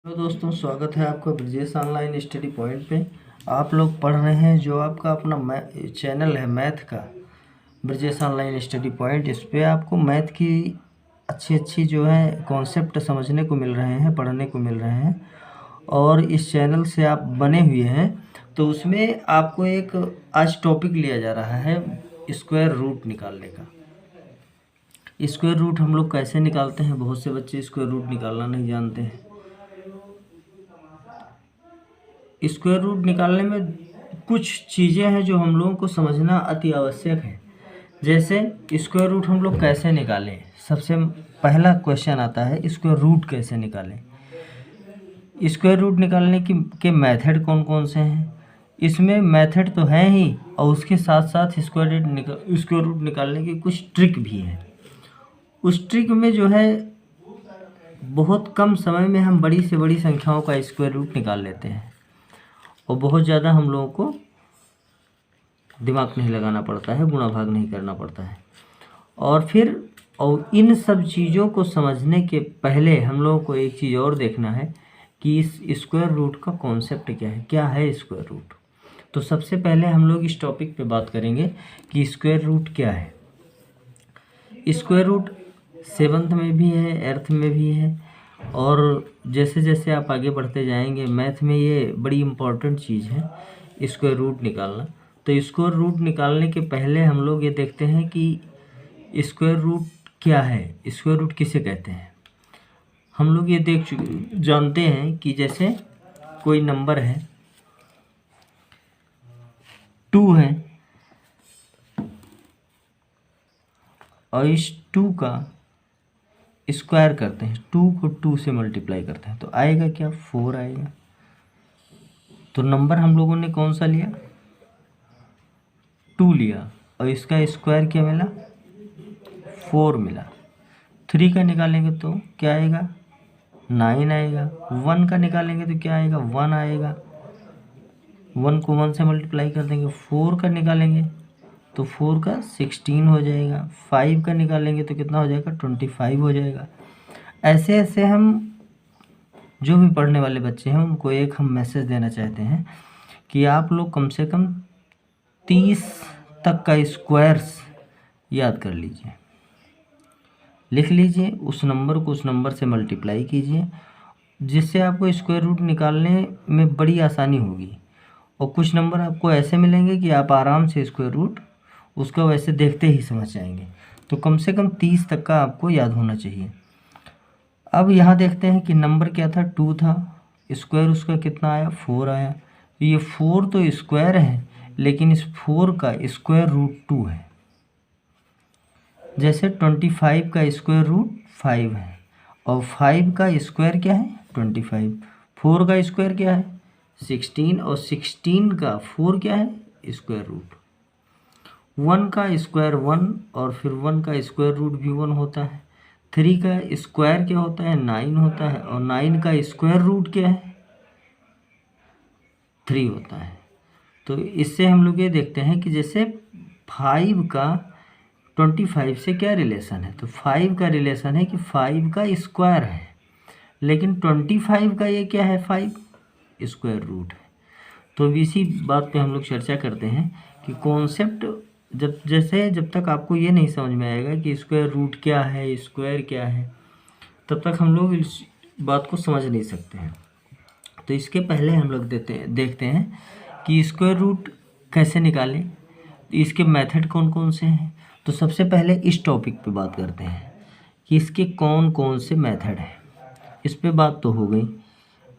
Hello दोस्तों, स्वागत है आपका ब्रजेश ऑनलाइन स्टडी पॉइंट पे। आप लोग पढ़ रहे हैं जो आपका अपना चैनल है मैथ का, ब्रजेश ऑनलाइन स्टडी पॉइंट। इस पे आपको मैथ की अच्छी अच्छी जो है कॉन्सेप्ट समझने को मिल रहे हैं, पढ़ने को मिल रहे हैं। और इस चैनल से आप बने हुए हैं तो उसमें आपको एक आज टॉपिक लिया जा रहा है स्क्वायर रूट निकालने का। स्क्वायर रूट हम लोग कैसे निकालते हैं, बहुत से बच्चे स्क्वायर रूट निकालना नहीं जानते हैं। स्क्वायर रूट निकालने में कुछ चीज़ें हैं जो हम लोगों को समझना अति आवश्यक है। जैसे स्क्वायर रूट हम लोग कैसे निकालें, सबसे पहला क्वेश्चन आता है स्क्वायर रूट कैसे निकालें। स्क्वायर रूट निकालने के मेथड कौन कौन से हैं। इसमें मेथड तो है ही और उसके साथ साथ स्क्वायर रूट निकालने की कुछ ट्रिक भी है। उस ट्रिक में जो है बहुत कम समय में हम बड़ी से बड़ी संख्याओं का स्क्वायर रूट निकाल लेते हैं और बहुत ज़्यादा हम लोगों को दिमाग नहीं लगाना पड़ता है, गुणा भाग नहीं करना पड़ता है। और इन सब चीज़ों को समझने के पहले हम लोगों को एक चीज़ और देखना है कि इस स्क्वायर रूट का कॉन्सेप्ट क्या है स्क्वायर रूट। तो सबसे पहले हम लोग इस टॉपिक पे बात करेंगे कि स्क्वायर रूट क्या है। स्क्वायर रूट 7th में भी है, 8th में भी है, और जैसे जैसे आप आगे बढ़ते जाएंगे मैथ में ये बड़ी इम्पॉर्टेंट चीज़ है स्क्वायर रूट निकालना। तो स्क्वायर रूट निकालने के पहले हम लोग ये देखते हैं कि स्क्वायर रूट क्या है, स्क्वायर रूट किसे कहते हैं। हम लोग ये जानते हैं कि जैसे कोई नंबर है 2 है और इस 2 का स्क्वायर करते हैं, 2 को 2 से मल्टीप्लाई करते हैं तो आएगा क्या, 4 आएगा। तो नंबर हम लोगों ने कौन सा लिया, 2 लिया और इसका स्क्वायर क्या मिला, 4 मिला। 3 का निकालेंगे तो क्या आएगा, 9 आएगा। 1 का निकालेंगे तो क्या आएगा, 1 आएगा। 1 को 1 से मल्टीप्लाई कर देंगे। 4 का निकालेंगे तो 4 का 16 हो जाएगा। 5 का निकालेंगे तो कितना हो जाएगा, 25 हो जाएगा। ऐसे ऐसे हम जो भी पढ़ने वाले बच्चे हैं उनको एक हम मैसेज देना चाहते हैं कि आप लोग कम से कम 30 तक का स्क्वायर्स याद कर लीजिए, लिख लीजिए, उस नंबर को उस नंबर से मल्टीप्लाई कीजिए, जिससे आपको स्क्वायर रूट निकालने में बड़ी आसानी होगी। और कुछ नंबर आपको ऐसे मिलेंगे कि आप आराम से स्क्वायर रूट उसका वैसे देखते ही समझ जाएंगे। तो कम से कम 30 तक का आपको याद होना चाहिए। अब यहाँ देखते हैं कि नंबर क्या था, 2 था, स्क्वायर उसका कितना आया, 4 आया। ये 4 तो स्क्वायर है लेकिन इस 4 का स्क्वायर रूट 2 है। जैसे 25 का स्क्वायर रूट 5 है और 5 का स्क्वायर क्या है, 25। 4 का स्क्वायर क्या है, 16, और 16 का 4 क्या है, स्क्वायर रूट। 1 का स्क्वायर 1 और फिर 1 का स्क्वायर रूट भी 1 होता है। 3 का स्क्वायर क्या होता है, 9 होता है, और 9 का स्क्वायर रूट क्या है, 3 होता है। तो इससे हम लोग ये देखते हैं कि जैसे 5 का 25 से क्या रिलेशन है, तो 5 का रिलेशन है कि 5 का स्क्वायर है, लेकिन 25 का ये क्या है, 5 स्क्वायर रूट है। तो इसी बात पे हम लोग चर्चा करते हैं कि कॉन्सेप्ट जब तक आपको ये नहीं समझ में आएगा कि स्क्वायर रूट क्या है, स्क्वायर क्या है, तब तक हम लोग इस बात को समझ नहीं सकते हैं। तो इसके पहले हम लोग देखते हैं कि स्क्वायर रूट कैसे निकालें, इसके मेथड कौन कौन से हैं। तो सबसे पहले इस टॉपिक पे बात करते हैं कि इसके कौन कौन से मेथड हैं, इस पे बात तो हो गई।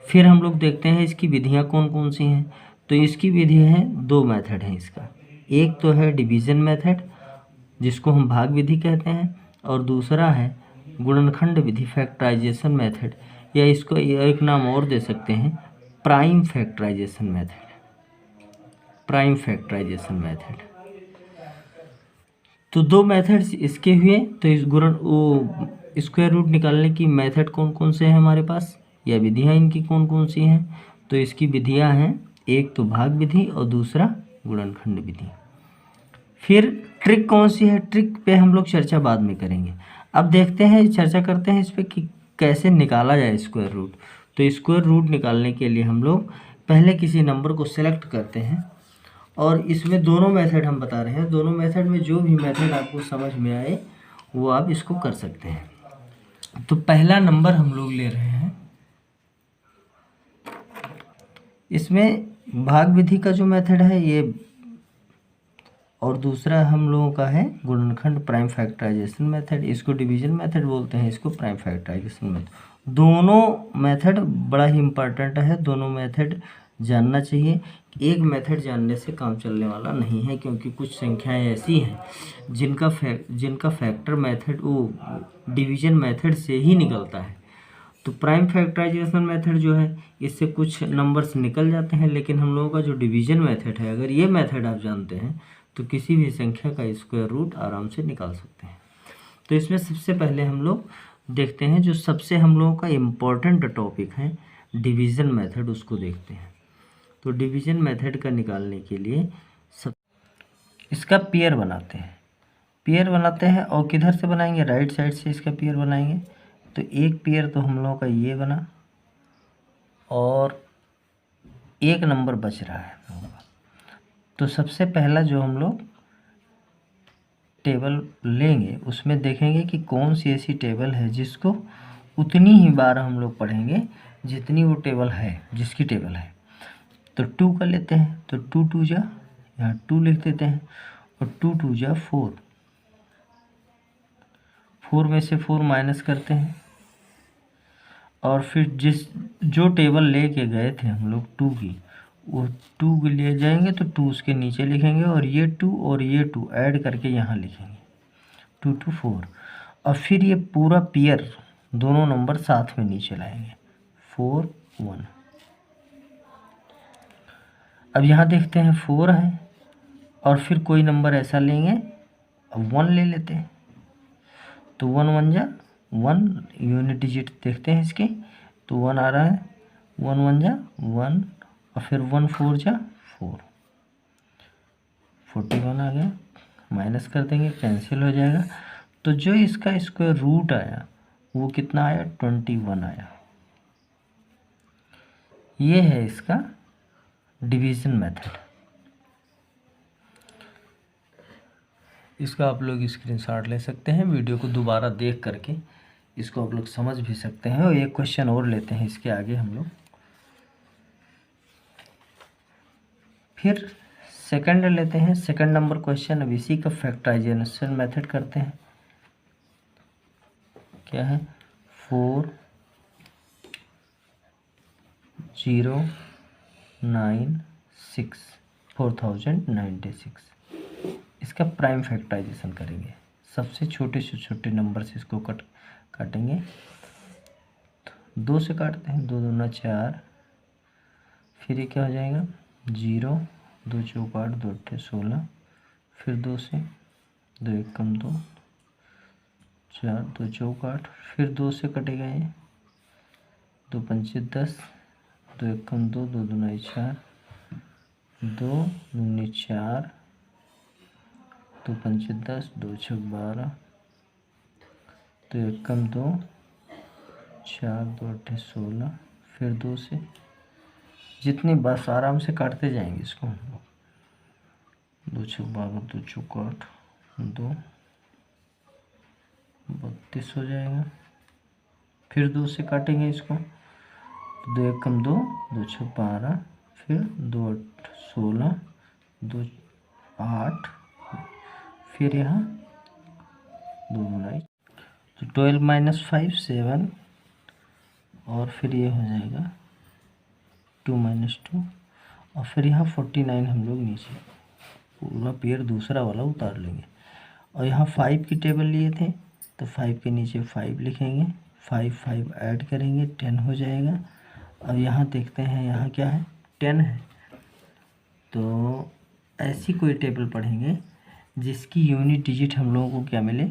फिर हम लोग देखते हैं इसकी विधियां कौन कौन सी हैं। तो इसकी विधि है, 2 मेथड हैं इसका। एक तो है डिवीज़न मेथड जिसको हम भाग विधि कहते हैं, और दूसरा है गुणनखंड विधि, फैक्टराइजेशन मेथड, या इसको एक नाम और दे सकते हैं, prime factorization method. Prime factorization method. तो 2 मेथड्स इसके हुए। तो इस स्क्वायर रूट निकालने की मेथड कौन कौन से हैं हमारे पास, या विधियां इनकी कौन कौन सी हैं। तो इसकी विधियां हैं, एक तो भाग विधि और दूसरा गुणनखंड विधि। फिर ट्रिक कौन सी है, ट्रिक पे हम लोग चर्चा बाद में करेंगे। अब देखते हैं, चर्चा करते हैं इस पे कि कैसे निकाला जाए स्क्वायर रूट। तो स्क्वायर रूट निकालने के लिए हम लोग पहले किसी नंबर को सेलेक्ट करते हैं, और इसमें दोनों मेथड हम बता रहे हैं, दोनों मेथड में जो भी मेथड आपको समझ में आए वो आप इसको कर सकते हैं। तो पहला नंबर हम लोग ले रहे हैं, इसमें भाग विधि का जो मेथड है ये, और दूसरा हम लोगों का है गुणनखंड प्राइम फैक्टराइजेशन मेथड, इसको डिवीजन मेथड बोलते हैं, इसको प्राइम फैक्टराइजेशन मेथड। दोनों मेथड बड़ा ही इम्पोर्टेंट है, दोनों मेथड जानना चाहिए। एक मेथड जानने से काम चलने वाला नहीं है, क्योंकि कुछ संख्याएं ऐसी हैं जिनका फैक्टर मेथड वो डिवीजन मेथड से ही निकलता है। तो प्राइम फैक्टराइजेशन मेथड जो है इससे कुछ नंबर्स निकल जाते हैं, लेकिन हम लोगों का जो डिवीजन मेथड है, अगर ये मेथड आप जानते हैं तो किसी भी संख्या का स्क्वायर रूट आराम से निकाल सकते हैं। तो इसमें सबसे पहले हम लोग देखते हैं जो सबसे हम लोगों का इम्पोर्टेंट टॉपिक है डिवीज़न मेथड, उसको देखते हैं। तो डिवीज़न मेथड का निकालने के लिए इसका पेयर बनाते हैं, और किधर से बनाएंगे, राइट साइड से इसका पेयर बनाएंगे। तो एक पेयर तो हम लोगों का ये बना, और एक नंबर बच रहा है। तो सबसे पहला जो हम लोग टेबल लेंगे उसमें देखेंगे कि कौन सी ऐसी टेबल है जिसको उतनी ही बार हम लोग पढ़ेंगे जितनी वो टेबल है, जिसकी टेबल है। तो 2 का लेते हैं, तो 2 2 जा, यहाँ 2 लिख देते हैं, और 2 2 जा 4, 4 में से 4 माइनस करते हैं, और फिर जो टेबल लेके गए थे हम लोग 2 की, वो 2 के लिए जाएंगे तो 2 उसके नीचे लिखेंगे, और ये 2 और ये 2 ऐड करके यहाँ लिखेंगे 2 2 4, और फिर ये पूरा पेयर दोनों नंबर साथ में नीचे लाएंगे 4 1। अब यहाँ देखते हैं 4 है, और फिर कोई नंबर ऐसा लेंगे, अब 1 ले लेते हैं, तो 1 1 जा 1, यूनिट डिजिट देखते हैं इसके, तो 1 आ रहा है, 1 1 जा 1, और फिर 1 4 जा 4, 41 आ गया, माइनस कर देंगे, कैंसिल हो जाएगा। तो जो इसका स्क्वायर रूट आया वो कितना आया, 21 आया। ये है इसका डिवीज़न मेथड। इसका आप लोग स्क्रीनशॉट ले सकते हैं, वीडियो को दोबारा देख करके इसको आप लोग समझ भी सकते हैं। और एक क्वेश्चन और लेते हैं इसके आगे हम लोग, फिर सेकंड लेते हैं, सेकंड नंबर क्वेश्चन। अब इसी का फैक्टराइजेशन मेथड करते हैं। क्या है, 4 0 9 6 4096। इसका प्राइम फैक्टराइजेशन करेंगे, सबसे छोटे से छोटे नंबर से इसको काटेंगे। तो 2 से काटते हैं, 2 दूना 4, फिर ये क्या हो जाएगा 0, 2 चौक 8, 2 अट्ठे 16, फिर 2 से 2 1 कम 2, 4 2 चौक 8, फिर 2 से कटेगा ये 2 पंचे 10, 2 1 कम 2, 2 दूना 4, 2 दूनी 4, 2 पंचे 10, 2 छक 12, 2 1 कम 2, 4 2 अट्ठे 16, फिर 2 से, जितनी बस आराम से काटते जाएंगे इसको हम लोग। 2 छक 12, 2 चौक 8, 2 32 हो जाएगा। फिर 2 से काटेंगे इसको, 2 1 कम 2, 2 छक 12, फिर 2 8 16, 2 8, फिर यहाँ 2 गुना, तो 12 माइनस 5 7, और फिर ये हो जाएगा 2 माइनस 2, और फिर यहाँ 49 हम लोग नीचे पूरा पेयर दूसरा वाला उतार लेंगे। और यहाँ 5 की टेबल लिए थे तो 5 के नीचे 5 लिखेंगे, 5 5 ऐड करेंगे, 10 हो जाएगा। अब यहाँ देखते हैं, यहाँ क्या है 10 है, तो ऐसी कोई टेबल पढ़ेंगे जिसकी यूनिट डिजिट हम लोगों को क्या मिले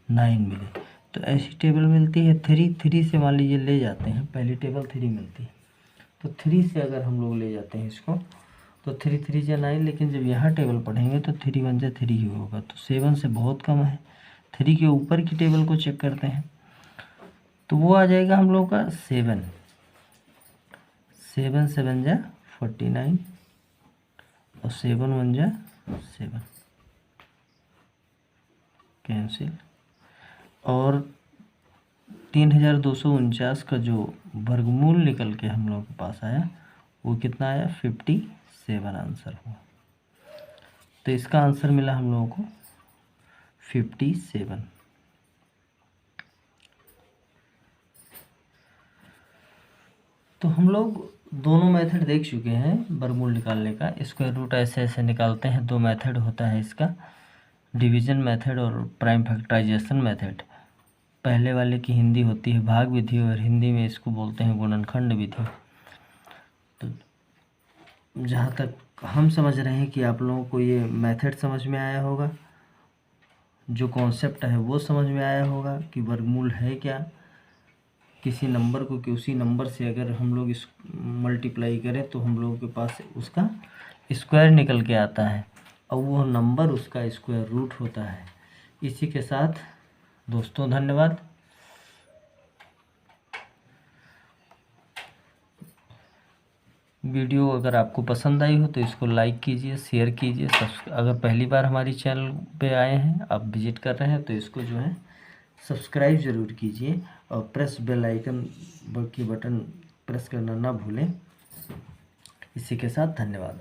9 मिले। तो ऐसी टेबल मिलती है 3 से, मान लीजिए ले जाते हैं, पहली टेबल 3 मिलती है, तो 3 से अगर हम लोग ले जाते हैं इसको तो 3 3 जा 9, लेकिन जब यहाँ टेबल पढ़ेंगे तो 3 1 जा 3 ही होगा, तो 7 से बहुत कम है। 3 के ऊपर की टेबल को चेक करते हैं तो वो आ जाएगा हम लोग का 7। 7 7 जा 49 और 7 1 जा 7, कैंसिल। और 3249 का जो वर्गमूल निकल के हम लोगों के पास आया वो कितना आया, 57 आंसर हुआ। तो इसका आंसर मिला हम लोगों को 57। तो हम लोग दोनों मेथड देख चुके हैं वर्गमूल निकालने का। स्क्वायर रूट ऐसे ऐसे निकालते हैं। दो मेथड होता है इसका, डिवीजन मेथड और प्राइम फैक्टराइजेशन मेथड। पहले वाले की हिंदी होती है भाग विधि और हिंदी में इसको बोलते हैं गुणनखंड विधि। तो जहाँ तक हम समझ रहे हैं कि आप लोगों को ये मेथड समझ में आया होगा, जो कॉन्सेप्ट है वो समझ में आया होगा कि वर्गमूल है क्या, किसी नंबर को कि उसी नंबर से अगर हम लोग इस मल्टीप्लाई करें तो हम लोगों के पास उसका स्क्वायर निकल के आता है और वो नंबर उसका स्क्वायर रूट होता है। इसी के साथ दोस्तों धन्यवाद। वीडियो अगर आपको पसंद आई हो तो इसको लाइक कीजिए, शेयर कीजिए। अगर पहली बार हमारी चैनल पे आए हैं, आप विजिट कर रहे हैं, तो इसको जो है सब्सक्राइब ज़रूर कीजिए और प्रेस बेल आइकन की बटन प्रेस करना ना भूलें। इसी के साथ धन्यवाद।